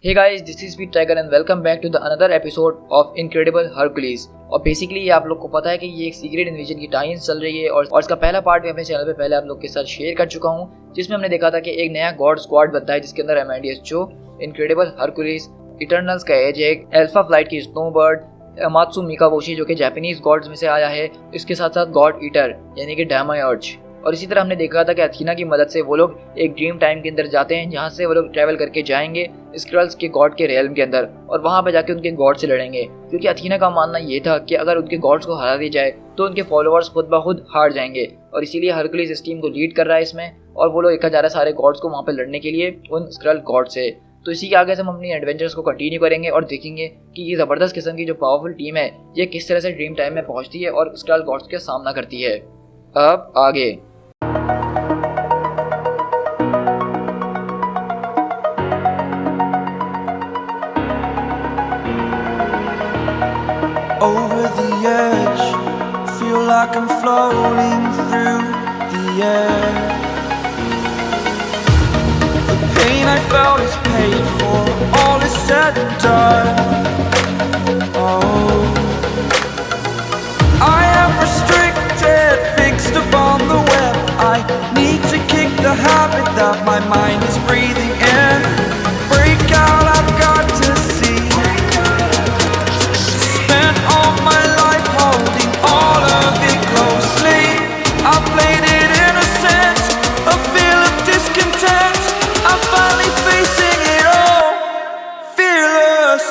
Hey guys, this is Pete Tiger and welcome back to the another episode of Incredible Hercules। और basically ये आप लोग को पता है कि ये एक सीक्रेट इन्वेजन की टाइम चल रही है और इसका पहला पार्ट मैं अपने चैनल पे पहले आप लोग के साथ शेयर कर चुका हूँ, जिसमें हमने देखा था कि एक नया गॉड स्क्वाड बनता है जिसके अंदर अमेडियस जो, इनक्रेडिबल हरकुलिस, इटर्नल्स का एजेक, अल्फा फ्लाइट की स्नोबर्ड, अमात्सु मिकाबोशी जो कि जापानीज गॉड्स में से आया है, इसके साथ साथ गॉड ईटर यानी कि डायमायर्ज। और इसी तरह हमने देखा था कि अथीना की मदद से वो लोग एक ड्रीम टाइम के अंदर जाते हैं जहाँ से वो लोग ट्रैवल करके जाएंगे स्क्रल्स के गॉड के रियल्म के अंदर और वहाँ पे जाके उनके गॉड से लड़ेंगे, क्योंकि अथीना का मानना ये था कि अगर उनके गॉड्स को हरा दिया जाए तो उनके फॉलोअर्स खुद ब खुद हार जाएंगे। और इसीलिए हरकुलिस इस टीम को लीड कर रहा है इसमें और वो लोग एक जा रहा है सारे गॉड्स को वहाँ पे लड़ने के लिए उन स्क्रल गॉड से। तो इसी के आगे से हम अपनी एडवेंचर्स को कंटिन्यू करेंगे और देखेंगे कि ये ज़बरदस्त किस्म की जो पावरफुल टीम है ये किस तरह से ड्रीम टाइम में पहुँचती है और स्क्रल गॉड्स का सामना करती है। अब आगे over the edge, feel like I'm floating through the air. The pain I felt is paid for, all is said and done. Oh, I am restricted, fixed upon the web. I need to kick the habit that my mind is breathing in. Break out, I've got to see. Spent all my life holding all of it closely. I played it innocent, a feel of discontent. I'm finally facing it all, fearless.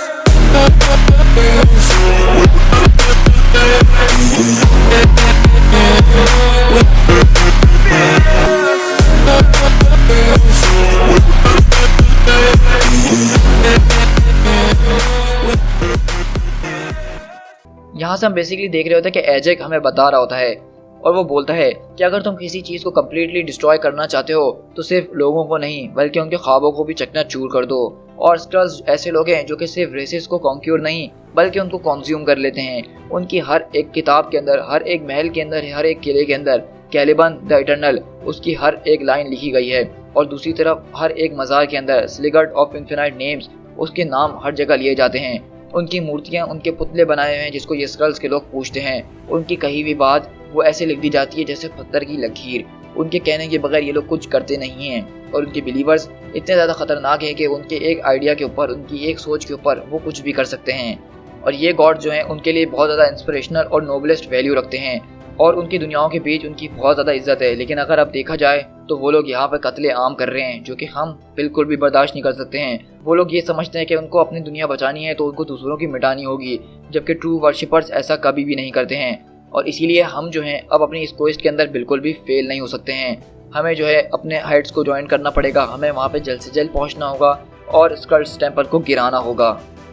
यहाँ से हम basically देख रहे होते हैं कि एजेक हमें बता रहा होता है और वो बोलता है कि अगर तुम किसी चीज़ को कम्प्लीटली डिस्ट्रॉय करना चाहते हो तो सिर्फ लोगों को नहीं बल्कि उनके ख्वाबों को भी चकनाचूर कर दो। और स्क्रल्स ऐसे लोग हैं जो कि सिर्फ रेसेस को कॉन्क्यूर नहीं बल्कि उनको कंज्यूम कर लेते हैं। उनकी हर एक किताब के अंदर, हर एक महल के अंदर, हर एक किले के अंदर कैलिबन द इटर्नल उसकी हर एक लाइन लिखी गई है और दूसरी तरफ हर एक मज़ार के अंदर स्लिगर्ड ऑफ इन्फिनाइट नेम्स उसके नाम हर जगह लिए जाते हैं। उनकी मूर्तियाँ, उनके पुतले बनाए हुए हैं जिसको ये स्क्रल्स के लोग पूछते हैं। उनकी कही हुई बात वो ऐसे लिख दी जाती है जैसे पत्थर की लकीर। उनके कहने के बगैर ये लोग कुछ करते नहीं हैं और उनके बिलीवर्स इतने ज़्यादा खतरनाक हैं कि उनके एक आइडिया के ऊपर, उनकी एक सोच के ऊपर वो कुछ भी कर सकते हैं। और ये गॉड जो हैं उनके लिए बहुत ज़्यादा इंस्पिरेशनल और नोबलेस्ट वैल्यू रखते हैं और उनकी दुनियाओं के बीच उनकी बहुत ज़्यादा इज्जत है। लेकिन अगर अब देखा जाए तो वो लोग यहाँ पर कत्ले आम कर रहे हैं जो कि हम बिल्कुल भी बर्दाश्त नहीं कर सकते हैं। वो लोग ये समझते हैं कि उनको अपनी दुनिया बचानी है तो उनको दूसरों की मिटानी होगी, जबकि ट्रू वर्शिपर्स ऐसा कभी भी नहीं करते हैं। और इसीलिए हम जो हैं अब अपनी इस क्वेस्ट के अंदर बिल्कुल भी फेल नहीं हो सकते हैं। हमें जो है अपने हाइट्स को ज्वाइन करना पड़ेगा, हमें वहाँ पे जल्द से जल्द पहुँचना होगा और स्क्रल्स टेम्पल को गिराना होगा।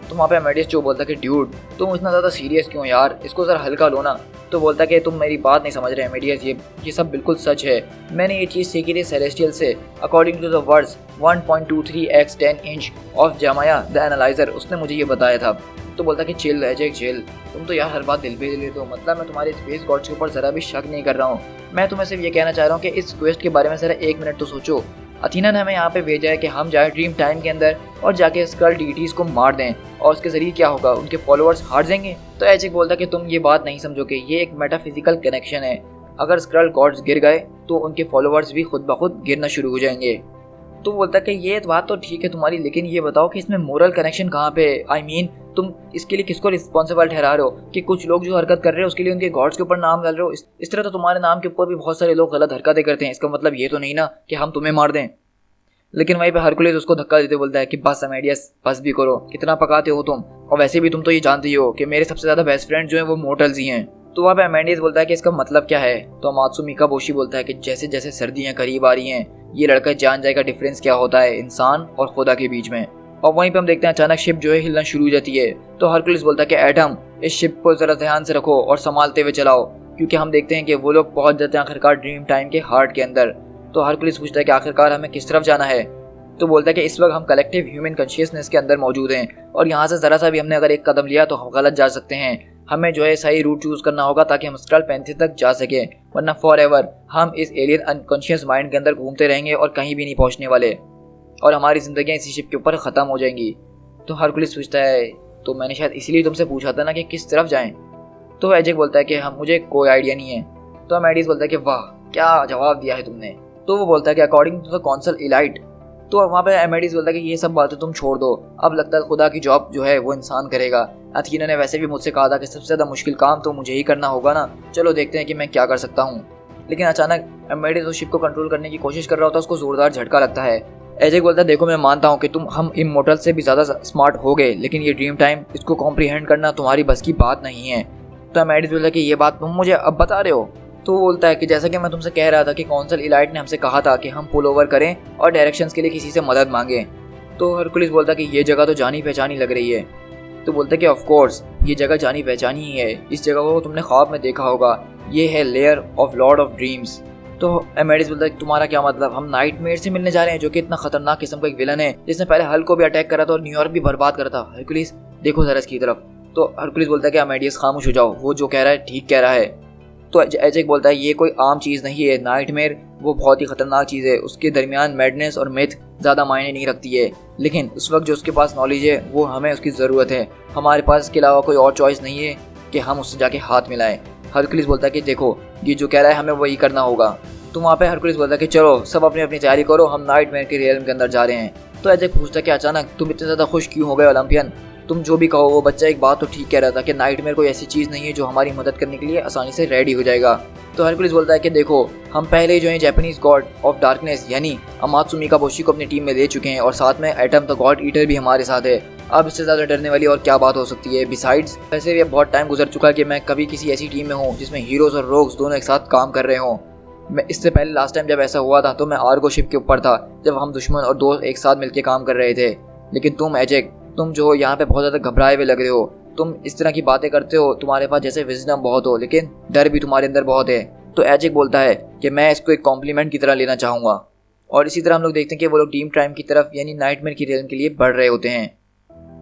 तो वहाँ पे अमेडियस जो बोलता कि ड्यूड तुम इतना ज़्यादा सीरियस क्यों यार, इसको ज़रा हल्का लो ना। तो बोलता कि तुम मेरी बात नहीं समझ रहे अमेडियस, ये सब बिल्कुल सच है। मैंने ये चीज़ सीखी थी सेलेस्टियल से, according to the words 1.23x 10 inch of जामाया द एनालाइजर, उसने मुझे ये बताया था। तो बोलता कि चिल एजेक चिल, तुम तो यार हर बात दिल पे ले लेते हो। मतलब मैं तुम्हारे स्पेस गॉड्स के ऊपर ज़रा भी शक नहीं कर रहा हूँ। मैं तुम्हें सिर्फ ये कहना चाह रहा हूँ कि इस क्वेस्ट के बारे में ज़रा एक मिनट तो सोचो। अथीना ने हमें यहाँ पे भेजा है कि हम जाए ड्रीम टाइम के अंदर और जाके स्क्रल डीटीज़ को मार दें और उसके ज़रिए क्या होगा, उनके फॉलोअर्स हार जाएंगे। तो एजेक बोलता कि तुम ये बात नहीं समझोगे, ये एक मेटाफिजिकल कनेक्शन है। अगर स्क्रल गॉड्स गिर गए तो उनके फॉलोअर्स भी खुद ब खुद गिरना शुरू हो जाएंगे। तो बोलता कि ये बात तो ठीक है तुम्हारी, लेकिन ये बताओ कि इसमें मोरल कनेक्शन कहाँ पे? आई मीन तुम इसके लिए किसको रिस्पॉन्सिबल ठहरा रहे हो कि कुछ लोग जो हरकत कर रहे हो उसके लिए उनके गॉड्स के ऊपर नाम डाल रहे हो? इस तरह तो तुम्हारे नाम के ऊपर भी बहुत सारे लोग गलत हरकतें करते हैं। इसका मतलब ये तो नहीं ना कि हम तुम्हें मार दें। लेकिन वहीं पे हरकुलिस उसको धक्का देते बोलता है कि बस अमेडियस बस भी करो, कितना पकाते हो तुम, और वैसे भी तुम तो ये जानती हो कि मेरे सबसे ज़्यादा बेस्ट फ्रेंड जो है वो मोर्टल्स ही हैं। तो वहाँ पे अमेडियस बोलता है कि इसका मतलब क्या है? तो अमात्सु मिकाबोशी बोलता है कि जैसे जैसे सर्दियाँ करीब आ रही हैं ये लड़का जान जाएगा डिफरेंस क्या होता है इंसान और खुदा के बीच में। और वहीं पे हम देखते हैं अचानक शिप जो है हिलना शुरू हो जाती है। तो हरकुलिस बोलता है कि एटम इस शिप को ज़रा ध्यान से रखो और संभालते हुए चलाओ, क्योंकि हम देखते हैं कि वो लोग पहुँच जाते हैं आखिरकार ड्रीम टाइम के हार्ट के अंदर। तो हरकुलिस पूछता है कि आखिरकार हमें किस तरफ जाना है? तो बोलता है कि इस वक्त हम कलेक्टिव ह्यूमन कॉन्शियसनेस के अंदर मौजूद हैं और यहाँ से ज़रा सा भी हमने अगर एक कदम लिया तो हम गलत जा सकते हैं। हमें जो है सही रूट चूज़ करना होगा ताकि हम स्क्रल पेंथी तक जा सकें, वरना फॉर एवर हम इस एलियन अनकॉन्शियस माइंड के अंदर घूमते रहेंगे और कहीं भी नहीं पहुँचने वाले और हमारी ज़िंदगियाँ इसी शिप के ऊपर ख़त्म हो जाएंगी। तो हरकुलिस पूछता है तो मैंने शायद इसीलिए तुमसे पूछा था ना कि किस तरफ जाएं। तो एजेक बोलता है कि हम मुझे कोई आइडिया नहीं है। तो अमेडिस बोलता है कि वाह क्या जवाब दिया है तुमने। तो वो बोलता है कि according to the council elite. तो वहाँ पे अमेडिस बोलता है कि ये सब बातें तुम छोड़ दो, अब लगता है खुदा की जॉब जो है वो इंसान करेगा। अथीना ने वैसे भी मुझसे कहा था कि सबसे ज़्यादा मुश्किल काम तो मुझे ही करना होगा ना, चलो देखते हैं कि मैं क्या कर सकता हूँ। लेकिन अचानक अमेडिस उस शिप को कंट्रोल करने की कोशिश कर रहा होता है, उसको जोरदार झटका लगता है। एजेक बोलता है देखो मैं मानता हूँ कि हम इमोर्टल से भी ज़्यादा स्मार्ट हो गए, लेकिन ये ड्रीम टाइम इसको कॉम्प्रीहेंड करना तुम्हारी बस की बात नहीं है। तो अमेडिस बोलता है कि ये बात तुम मुझे अब बता रहे हो। तो वो बोलता है कि जैसा कि मैं तुमसे कह रहा था कि काउंसिल इलाइट ने हमसे कहा था कि हम पुल ओवर करें और डायरेक्शंस के लिए किसी से मदद मांगें। तो हरकुलिस बोलता है कि ये जगह तो जानी पहचानी लग रही है। तो बोलता है कि ऑफ कोर्स ये जगह जानी पहचानी ही है, इस जगह को तुमने ख्वाब में देखा होगा, ये है layer of Lord of dreams. तो अमेडिस बोलता है तुम्हारा क्या मतलब, हम नाइटमेयर से मिलने जा रहे हैं जो कि इतना खतरनाक किस्म का एक विलन है जिसने पहले हल को भी अटैक करा था और न्यूयॉर्क भी बर्बाद करा था। हरकुलिस देखो जरा इसकी तरफ। तो हरकुलिस बोलता है कि अमेडियस खामोश हो जाओ, वो जो कह रहा है ठीक कह रहा है। तो एजेक बोलता है ये कोई आम चीज़ नहीं है, नाइटमेयर वो बहुत ही खतरनाक चीज़ है, उसके दरमियान मैडनेस और मिथ ज़्यादा मायने नहीं रखती है, लेकिन उस वक्त जो उसके पास नॉलेज है वो हमें उसकी ज़रूरत है, हमारे पास इसके अलावा कोई और चॉइस नहीं है कि हम उससे जाके हाथ मिलाएं। हरकुलिस बोलता है कि देखो ये जो कह रहा है हमें वही करना होगा। तो वहाँ पे हरकुलिस बोलता है कि चलो सब अपनी अपनी तैयारी करो, हम नाइटमेयर के रियल्म के अंदर जा रहे हैं। तो एजेक पूछता है कि अचानक तुम इतने ज़्यादा खुश क्यों हो गए ओलंपियन, तुम जो भी कहो वो बच्चा एक बात तो ठीक कह रहा था कि नाइटमेयर कोई ऐसी चीज़ नहीं है जो हमारी मदद करने के लिए आसानी से रेडी हो जाएगा। तो हरकुलिस बोलता है कि देखो हम पहले जो है जापानीज गॉड ऑफ डार्कनेस यानी अमात्सु मिकाबोशी को अपनी टीम में ले चुके हैं और साथ में एटम द गॉड ईटर भी हमारे साथ है, अब इससे ज़्यादा डरने वाली और क्या बात हो सकती है। बिसाइड्स वैसे भी अब बहुत टाइम गुजर चुका है कि मैं कभी किसी ऐसी टीम में हूँ जिसमें हीरोज़ और रोग्स दोनों एक साथ काम कर रहे हों। मैं इससे पहले लास्ट टाइम जब ऐसा हुआ था तो मैं आर्गो शिप के ऊपर था जब हम दुश्मन और दोस्त एक साथ मिलकर काम कर रहे थे, लेकिन तुम एजेक तुम जो हो यहाँ पे बहुत ज़्यादा घबराए हुए लग रहे हो, तुम इस तरह की बातें करते हो, तुम्हारे पास जैसे विजडम बहुत हो लेकिन डर भी तुम्हारे अंदर बहुत है। तो एजेक बोलता है कि मैं इसको एक कॉम्प्लीमेंट की तरह लेना चाहूँगा। और इसी तरह हम लोग देखते हैं कि वो लोग टीम टाइम की तरफ यानी नाइटमेयर की रियल्म के लिए बढ़ रहे होते हैं।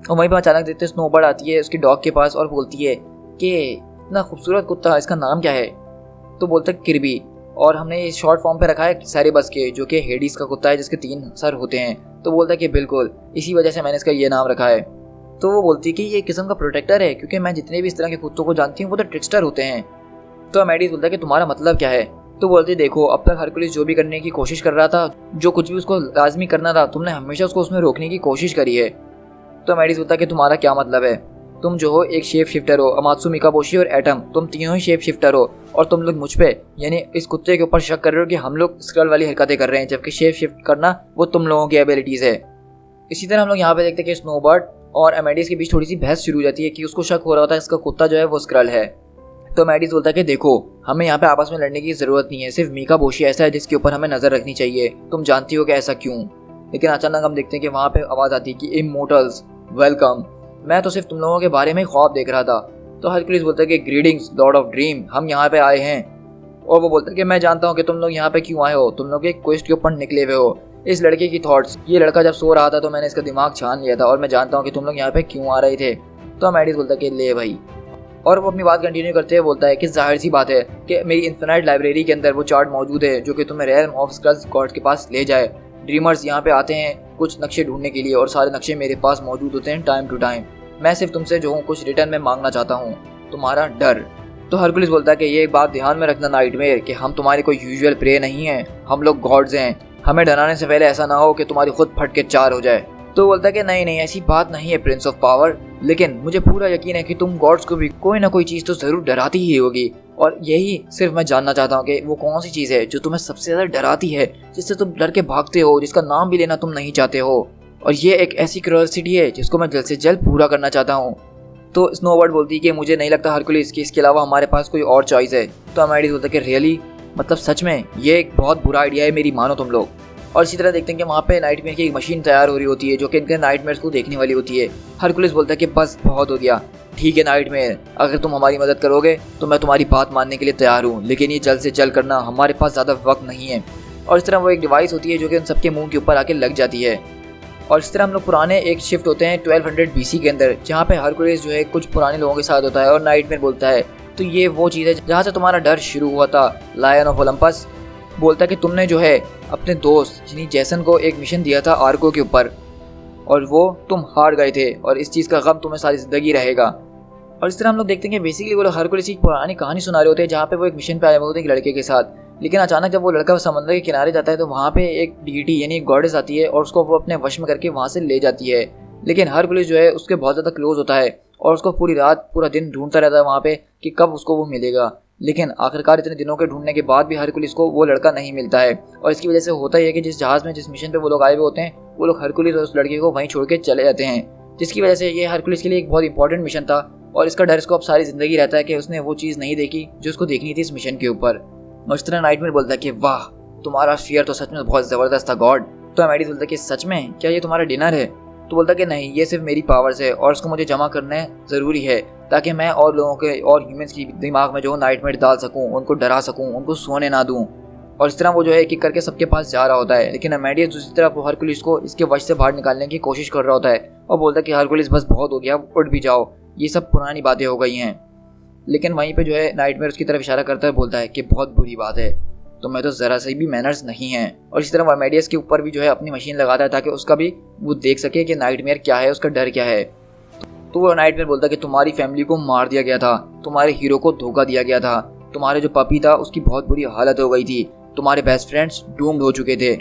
और वहीं पर अचानक देखते हैं स्नोबर्ड आती है उसकी डॉग के पास और बोलती है कि इतना खूबसूरत कुत्ता, इसका नाम क्या है। तो बोलता है किर्बी, और हमने ये शॉर्ट फॉर्म पे रखा है सेरेबस के, जो कि हेडिस का कुत्ता है जिसके 3 सर होते हैं। तो बोलता है कि बिल्कुल इसी वजह से मैंने इसका ये नाम रखा है। तो वो बोलती है कि ये एक किस्म का प्रोटेक्टर है क्योंकि मैं जितने भी इस तरह के कुत्तों को जानती हूँ वो तो ट्रिक्स्टर होते हैं। तो अमेडिस बोलता है कि तुम्हारा मतलब क्या है। तो बोलती है देखो अब तक हरकुलिस जो भी करने की कोशिश कर रहा था, जो कुछ भी उसको लाजमी करना था, तुमने हमेशा उसको उसमें रोकने की कोशिश करी है। तो अमेडिस बोलता है कि तुम्हारा क्या मतलब है, तुम जो हो एक शेप शिफ्टर हो, अमात्सु मिकाबोशी और एटम तुम तीनों ही शेप शिफ्टर हो और तुम लोग मुझ पे यानी इस कुत्ते के ऊपर शक कर रहे हो कि हम लोग स्क्रल वाली हरकतें कर रहे हैं, जबकि शेप शिफ्ट करना वो तुम लोगों की एबिलिटीज़ है। इसी तरह हम लोग यहाँ पे देखते हैं कि स्नोबर्ड और अमेडिस के बीच थोड़ी सी बहस शुरू हो जाती है कि उसको शक हो रहा होता है इसका कुत्ता जो है वो स्क्रल है। तो अमेडिस बोलता है कि देखो हमें यहाँ पे आपस में लड़ने की ज़रूरत नहीं है, सिर्फ मिकाबोशी ऐसा है जिसके ऊपर हमें नज़र रखनी चाहिए, तुम जानती हो कि ऐसा क्यों। लेकिन अचानक हम देखते हैं कि वहाँ पे आवाज़ आती है कि इमोर्टल्स वेलकम, मैं तो सिर्फ तुम लोगों के बारे में ख्वाब देख रहा था। तो हरकुलिस बोलता है कि ग्रीटिंग्स लॉर्ड ऑफ ड्रीम, हम यहाँ पे आए हैं। और वो बोलता है कि मैं जानता हूँ कि तुम लोग यहाँ पे क्यों आए हो, तुम लोग एक क्वेस्ट के ऊपर निकले हुए हो। इस लड़के की थॉट्स, ये लड़का जब सो रहा था तो मैंने इसका दिमाग छान लिया था और मैं जानता हूँ कि तुम लोग यहाँ पे क्यों आ रहे थे। तो अमेडिस बोलता है कि ले भाई, और वो अपनी बात कंटिन्यू करते हुए बोलता है कि जाहिर सी बात है कि मेरी इन्फिनाइट लाइब्रेरी के अंदर वो चार्ट मौजूद है जो कि तुम्हें रियल्म ऑफ स्क्रल्स गॉड के पास ले जाए। ड्रीमर्स यहाँ पे आते हैं कुछ नक्शे ढूंढने के लिए और सारे नक्शे मेरे पास मौजूद होते हैं टाइम टू टाइम। मैं सिर्फ तुमसे जो हूँ कुछ रिटर्न में मांगना चाहता हूँ, तुम्हारा डर। तो हरकुलिस बोलता है कि ये एक बात ध्यान में रखना नाइटमेयर कि हम तुम्हारी कोई यूजुअल प्रे नहीं है, हम लोग गॉड्स हैं, हमें डराने से पहले ऐसा ना हो कि तुम्हारी खुद फट के 4 हो जाए। तो बोलता है कि नहीं ऐसी बात नहीं है प्रिंस ऑफ पावर, लेकिन मुझे पूरा यकीन है कि तुम गॉड्स को भी कोई ना कोई चीज़ तो ज़रूर डराती ही होगी, और यही सिर्फ मैं जानना चाहता हूँ कि वो कौन सी चीज़ है जो तुम्हें सबसे ज़्यादा डराती है, जिससे तुम डर के भागते हो, जिसका नाम भी लेना तुम नहीं चाहते हो। और ये एक ऐसी क्यूरियोसिटी है जिसको मैं जल्द से जल्द पूरा करना चाहता हूँ। तो स्नोबर्ड बोलती है कि मुझे नहीं लगता हरकुलिस कि इसके अलावा हमारे पास कोई और चॉइस है। तो अमेडिस बोलता है कि रियली, मतलब सच में ये एक बहुत बुरा आइडिया है, मेरी मानो तुम लोग। और इसी तरह देखते हैं कि वहाँ पे नाइटमेयर की एक मशीन तैयार हो रही होती है जो कि इनके नाइटमेयर्स को देखने वाली होती है। हरकुलिस बोलता है कि बस बहुत हो गया, ठीक है नाइटमेयर, अगर तुम हमारी मदद करोगे तो मैं तुम्हारी बात मानने के लिए तैयार हूँ, लेकिन ये जल्द से जल्द करना, हमारे पास ज़्यादा वक्त नहीं है। और इस तरह वो एक डिवाइस होती है जो कि उन सबके मुंह के ऊपर आके लग जाती है। और इस तरह हम लोग पुराने एक शिफ्ट होते हैं 1200 BC के अंदर, जहाँ पे हरकुलिस जो है कुछ पुराने लोगों के साथ होता है और नाइटमेयर बोलता है तो ये वो चीज़ है जहाँ से तुम्हारा डर शुरू हुआ था, लायन ऑफ ओलंपस। बोलता है कि तुमने जो है अपने दोस्त यानी जैसन को एक मिशन दिया था आर्गो के ऊपर, और वो तुम हार गए थे और इस चीज़ का गम तुम्हें सारी ज़िंदगी रहेगा। और इस तरह हम लोग देखते हैं कि बेसिकली वो लोग हरकुलिस की पुरानी कहानी सुना रहे होते हैं, जहाँ पे वो एक मिशन पे आए हुए होते हैं एक लड़के के साथ। लेकिन अचानक जब वो लड़का समंदर के किनारे जाता है तो वहाँ पे एक डीटी यानी गॉडेस आती है और उसको वो अपने वश में करके वहाँ से ले जाती है। लेकिन हरकुलिस जो है उसके बहुत ज़्यादा क्लोज होता है और उसको पूरी रात पूरा दिन ढूंढता रहता है वहाँ पे कि कब उसको वो मिलेगा। लेकिन आखिरकार इतने दिनों के ढूंढने के बाद भी हरकुलिस को वो लड़का नहीं मिलता है। और इसकी वजह से होता ही है कि जिस जहाज़ में जिस मिशन पे वो लोग आए हुए होते हैं वो लोग हरकुलिस और उस लड़के को वहीं छोड़ के चले जाते हैं, जिसकी वजह से ये हरकुलिस के लिए एक बहुत इंपॉर्टेंट मिशन था और इसका डर इसको अब सारी ज़िंदगी रहता है कि उसने वो चीज़ नहीं देखी जो उसको देखनी थी इस मिशन के ऊपर। और इस तरह नाइटमेयर बोलता है कि वाह, तुम्हारा फियर तो सच में बहुत ज़बरदस्त था गॉड। तो एमेडिस बोलता है कि सच में क्या ये तुम्हारा डिनर है? तो बोलता है कि नहीं, ये सिर्फ मेरी पावर्स है और उसको मुझे जमा करना ज़रूरी है ताकि मैं और लोगों के और ह्यूमंस की दिमाग में जो नाइटमेयर डाल सकूं, उनको डरा सकूं, उनको सोने ना दूं। और इस तरह वो जो है एक एक करके सबके पास जा रहा होता है। लेकिन एमेडियस दूसरी तरफ वो हरकुलिस को इसके वश से बाहर निकालने की कोशिश कर रहा होता है और बोलता है कि हरकुलिस बस बहुत हो गया, उठ भी जाओ, ये सब पुरानी बातें हो गई हैं। लेकिन वहीं पे जो है नाइटमेयर उसकी तरफ इशारा करता है, बोलता है कि बहुत बुरी बात है, तो मैं तो ज़रा से भी मैनर्स नहीं हैं। और इस तरह एमेडियस के ऊपर भी जो है अपनी मशीन लगाता है ताकि उसका भी वो देख सके कि नाइटमेयर क्या है, उसका डर क्या है। तो वो नाइटमेयर बोलता है कि तुम्हारी फैमिली को मार दिया गया था, तुम्हारे हीरो को धोखा दिया गया था, तुम्हारे जो पपी था उसकी बहुत बुरी हालत हो गई थी, तुम्हारे बेस्ट फ्रेंड्स डूम्ड हो चुके थे।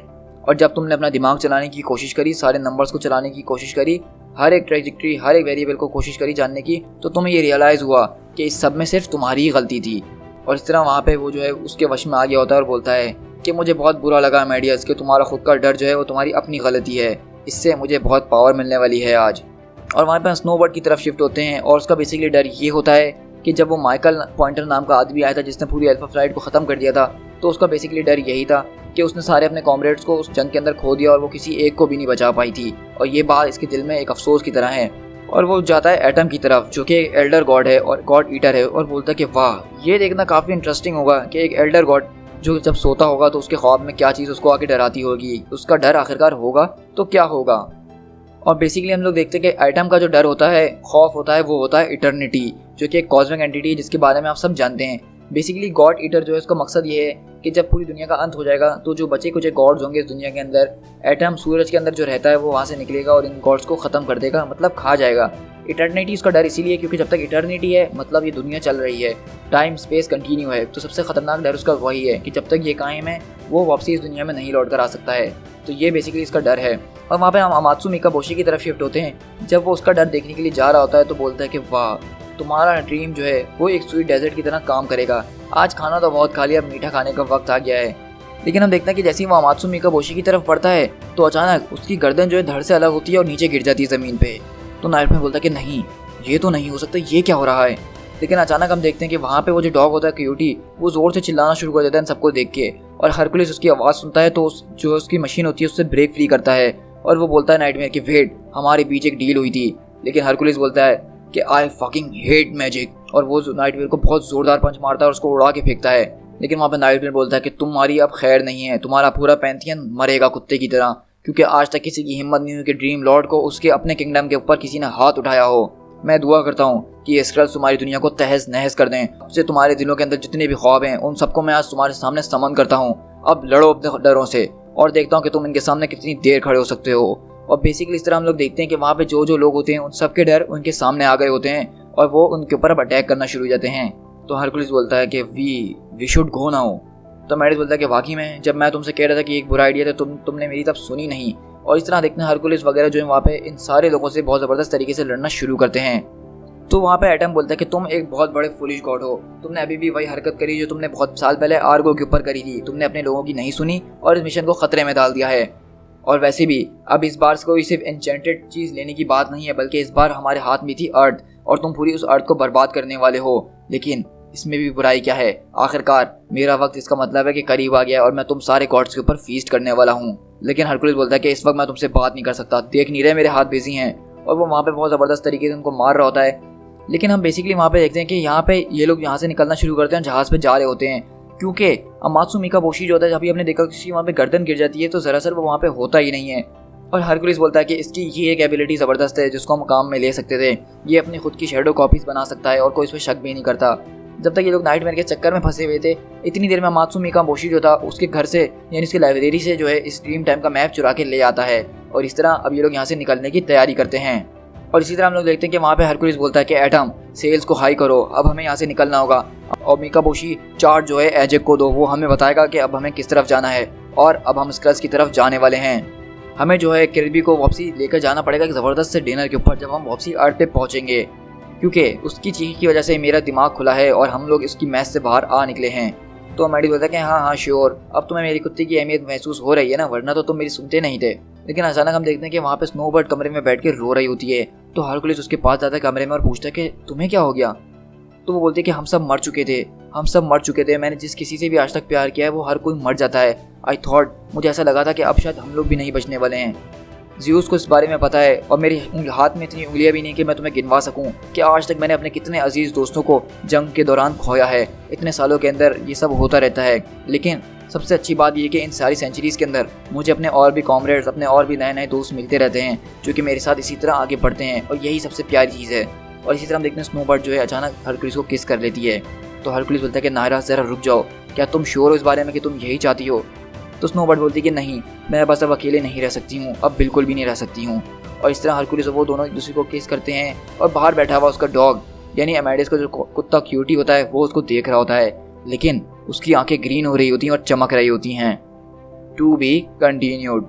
और जब तुमने अपना दिमाग चलाने की कोशिश करी, सारे नंबर्स को चलाने की कोशिश करी, हर एक ट्रेजेक्टरी, हर एक वेरिएबल को कोशिश करी जानने की, तो तुम्हें ये रियलाइज़ हुआ कि इस सब में सिर्फ तुम्हारी ही गलती थी। और इस तरह वहाँ पे वो जो है उसके वश में आ गया होता है और बोलता है कि मुझे बहुत बुरा लगा एमेडियस कि तुम्हारा खुद का डर जो है वो तुम्हारी अपनी गलती है, इससे मुझे बहुत पावर मिलने वाली है आज। और वहाँ पे स्नोबर्ड की तरफ शिफ्ट होते हैं और उसका बेसिकली डर ये होता है कि जब वो माइकल पॉइंटर नाम का आदमी आया था जिसने पूरी अल्फा फ्लाइट को ख़त्म कर दिया था, तो उसका बेसिकली डर यही था कि उसने सारे अपने कॉमरेड्स को उस जंग के अंदर खो दिया और वो किसी एक को भी नहीं बचा पाई थी। और ये बात इसके दिल में एक अफसोस की तरह है। और वो जाता है एटम की तरफ जो कि एक एल्डर गॉड है और गॉड ईटर है और बोलता है कि वाह, ये देखना काफ़ी इंटरेस्टिंग होगा कि एक एल्डर गॉड जो जब सोता होगा तो उसके ख्वाब में क्या चीज़ उसको आके डराती होगी, उसका डर आखिरकार होगा तो क्या होगा। और बेसिकली हम लोग देखते हैं कि एटम का जो डर होता है, खौफ होता है, वो होता है इटर्निटी, जो कि एक कॉस्मिक एंटिटी है जिसके बारे में आप सब जानते हैं। बेसिकली गॉड ईटर जो है उसका मकसद ये है कि जब पूरी दुनिया का अंत हो जाएगा तो जो बचे कुछ गॉड्स होंगे इस दुनिया के अंदर, एटम सूरज के अंदर जो रहता है वो वहाँ से निकलेगा और इन गॉड्स को ख़त्म कर देगा, मतलब खा जाएगा। इटर्निटी उसका डर इसीलिए क्योंकि जब तक इटर्निटी है मतलब ये दुनिया चल रही है, टाइम स्पेस कंटिन्यू है, तो सबसे ख़तरनाक डर उसका वही है कि जब तक ये कायम है वो वापसी इस दुनिया में नहीं लौट कर आ सकता है। तो ये बेसिकली इसका डर है। और वहाँ पे हम अमात्सु मिकाबोशी की तरफ शिफ्ट होते हैं। जब वो उसका डर देखने के लिए जा रहा होता है तो बोलता है कि वाह, तुम्हारा ड्रीम जो है वो एक स्वीट डेजर्ट की तरह काम करेगा। आज खाना तो बहुत खा लिया, अब मीठा खाने का वक्त आ गया है। लेकिन हम देखते हैं कि जैसे ही वो अमात्सु मिकाबोशी की तरफ बढ़ता है तो अचानक उसकी गर्दन जो है धड़ से अलग होती है और नीचे गिर जाती है ज़मीन पे। तो नाइटमेयर बोलता है कि नहीं, ये तो नहीं हो सकता, ये क्या हो रहा है। लेकिन अचानक हम देखते हैं कि वहाँ पे वो जो डॉग होता है कोयोटी, वो ज़ोर से चिल्लाना शुरू कर देता है इन सबको देख के। और हरकुलिस उसकी आवाज़ सुनता है तो जो उसकी मशीन होती है उससे ब्रेक फ्री करता है और वो बोलता है नाइटमेयर कि वेट, हमारे बीच एक डील हुई थी। लेकिन हरकुलिस बोलता है कि आई फकिंग हेट मैजिक, और वो नाइटमेयर को बहुत ज़ोरदार पंच मारता है और उसको उड़ा के फेंकता है। लेकिन वहाँ पर नाइटमेयर बोलता है कि तुम्हारी अब खैर नहीं है, तुम्हारा पूरा पैंथियन मरेगा कुत्ते की तरह, क्योंकि आज तक किसी की हिम्मत नहीं हुई कि ड्रीम लॉर्ड को उसके अपने किंगडम के ऊपर किसी ने हाथ उठाया हो। मैं दुआ करता हूँ कि ये स्क्रल्स तुम्हारी दुनिया को तहस नहस कर दें, उससे तुम्हारे दिलों के अंदर जितने भी ख्वाब हैं उन सबको मैं आज तुम्हारे सामने समन करता हूँ। अब लड़ो अपने डरों से और देखता हूँ कि तुम इनके सामने कितनी देर खड़े हो सकते हो। और बेसिकली इस तरह हम लोग देखते हैं कि वहाँ पे जो जो लोग होते हैं उन सब के डर उनके सामने आ गए होते हैं और वो उनके ऊपर अब अटैक करना शुरू हो जाते हैं। तो हरकुलिस बोलता है कि वी शुड गो नाउ। तो मेडिस बोलता है कि वाकई में जब मैं तुमसे कह रहा था कि एक बुरा आइडिया था तुमने मेरी तब सुनी नहीं। और इस तरह देखते हैं हरकुलिस वगैरह जो है वहाँ पे इन सारे लोगों से बहुत ज़बरदस्त तरीके से लड़ना शुरू करते हैं। तो वहाँ पे एटम बोलता है कि तुम एक बहुत बड़े फुलिश गॉड हो, तुमने अभी भी वही हरकत करी जो तुमने बहुत साल पहले आर्गो के ऊपर करी थी। तुमने अपने लोगों की नहीं सुनी और इस मिशन को खतरे में डाल दिया है। और वैसे भी अब इस बार कोई सिर्फ एन्चेंटेड चीज़ लेने की बात नहीं है, बल्कि इस बार हमारे हाथ में थी अर्थ और तुम पूरी उस अर्थ को बर्बाद करने वाले हो। लेकिन इसमें भी बुराई क्या है, आखिरकार मेरा वक्त इसका मतलब है कि करीब आ गया और मैं तुम सारे गॉड्स के ऊपर फीस्ट करने वाला हूँ। लेकिन हरकुलिस बोलता है कि इस वक्त मैं तुमसे बात नहीं कर सकता, देख नहीं रहे मेरे हाथ बिजी हैं। और वो वहाँ पे बहुत ज़बरदस्त तरीके से उनको मार रहा होता है। लेकिन हम बेसिकली वहाँ पे देखते हैं कि यहाँ पे ये लोग यहाँ से निकलना शुरू करते हैं, जहाज़ पे जा रहे होते हैं, क्योंकि अमात्सु मिकाबोशी जो होता है, अभी हमने देखा कि वहाँ पे गर्दन गिर जाती है तो दरअसल वो वहाँ पे होता ही नहीं है। और हरकुलिस बोलता है कि इसकी ये एक एबिलिटी ज़बरदस्त है जिसको हम काम में ले सकते थे, ये अपनी खुद की शेडो कॉपीज़ बना सकता है और कोई इस पर शक भी नहीं करता। जब तक ये लोग नाइटमेयर के चक्कर में फंसे हुए थे, इतनी देर में अमात्सु मिकाबोशी जो था उसके घर से यानी उसकी लाइब्रेरी से जो है इस ड्रीम टाइम का मैप चुरा के ले आता है और इस तरह अब ये लोग यहाँ से निकलने की तैयारी करते हैं। और इसी तरह हम लोग देखते हैं कि वहाँ पे हरकुलिस बोलता है कि एटम सेल्स को हाई करो, अब हमें यहाँ से निकलना होगा। और मिकाबोशी चार्ट जो है एजेक को दो, वो हमें बताएगा कि अब हमें किस तरफ जाना है और अब हम स्क्रल्स की तरफ जाने वाले हैं। हमें जो है किरबी को वापसी लेकर जाना पड़ेगा एक ज़बरदस्त से डिनर के ऊपर जब हम वापसी अर्थ पे पहुँचेंगे, क्योंकि उसकी चीख की वजह से मेरा दिमाग खुला है और हम लोग इसकी मैच से बाहर आ निकले हैं। तो मैडी बोलता है कि हाँ श्योर, अब तुम्हें मेरी कुत्ते की अहमियत महसूस हो रही है ना, वरना तो तुम मेरी सुनते नहीं थे। लेकिन अचानक हम देखते हैं कि वहाँ पे स्नोबर्ड कमरे में बैठ के रो रही होती है। तो हरकुलिस उसके पास जाता है कमरे में और पूछता है कि तुम्हें क्या हो गया। तो वो बोलती है कि हम सब मर चुके थे, मैंने जिस किसी से भी आज तक प्यार किया है वो हर कोई मर जाता है। आई थॉट, मुझे ऐसा लगा था कि अब शायद हम लोग भी नहीं बचने वाले हैं। ज़्यूस को इस बारे में पता है और मेरे हाथ में इतनी उंगलियां भी नहीं कि मैं तुम्हें गिनवा सकूं कि आज तक मैंने अपने कितने अजीज़ दोस्तों को जंग के दौरान खोया है। इतने सालों के अंदर ये सब होता रहता है, लेकिन सबसे अच्छी बात यह कि इन सारी सेंचुरीज़ के अंदर मुझे अपने और भी कॉमरेड्स, अपने और भी नए नए दोस्त मिलते रहते हैं जो कि मेरे साथ इसी तरह आगे बढ़ते हैं, और यही सबसे प्यारी चीज़ है। और इसी तरह हम देखते हैं स्नोबर्ड जो है अचानक हरकुलिस को किस कर लेती है। तो हरकुलिस बोलता है कि नायरा ज़रा रुक जाओ, क्या तुम श्योर हो इस बारे में कि तुम यही चाहती हो। तो स्नोबर्ड बोलती है कि नहीं, मैं बस अब अकेले नहीं रह सकती हूँ, अब बिल्कुल भी नहीं रह सकती हूँ। और इस तरह हरकुलिस और वो दोनों एक दूसरे को किस करते हैं और बाहर बैठा हुआ उसका डॉग यानी अमेडियस का जो कुत्ता क्यूटी होता है वो उसको देख रहा होता है, लेकिन उसकी आंखें ग्रीन हो रही होती हैं और चमक रही होती हैं। To be continued.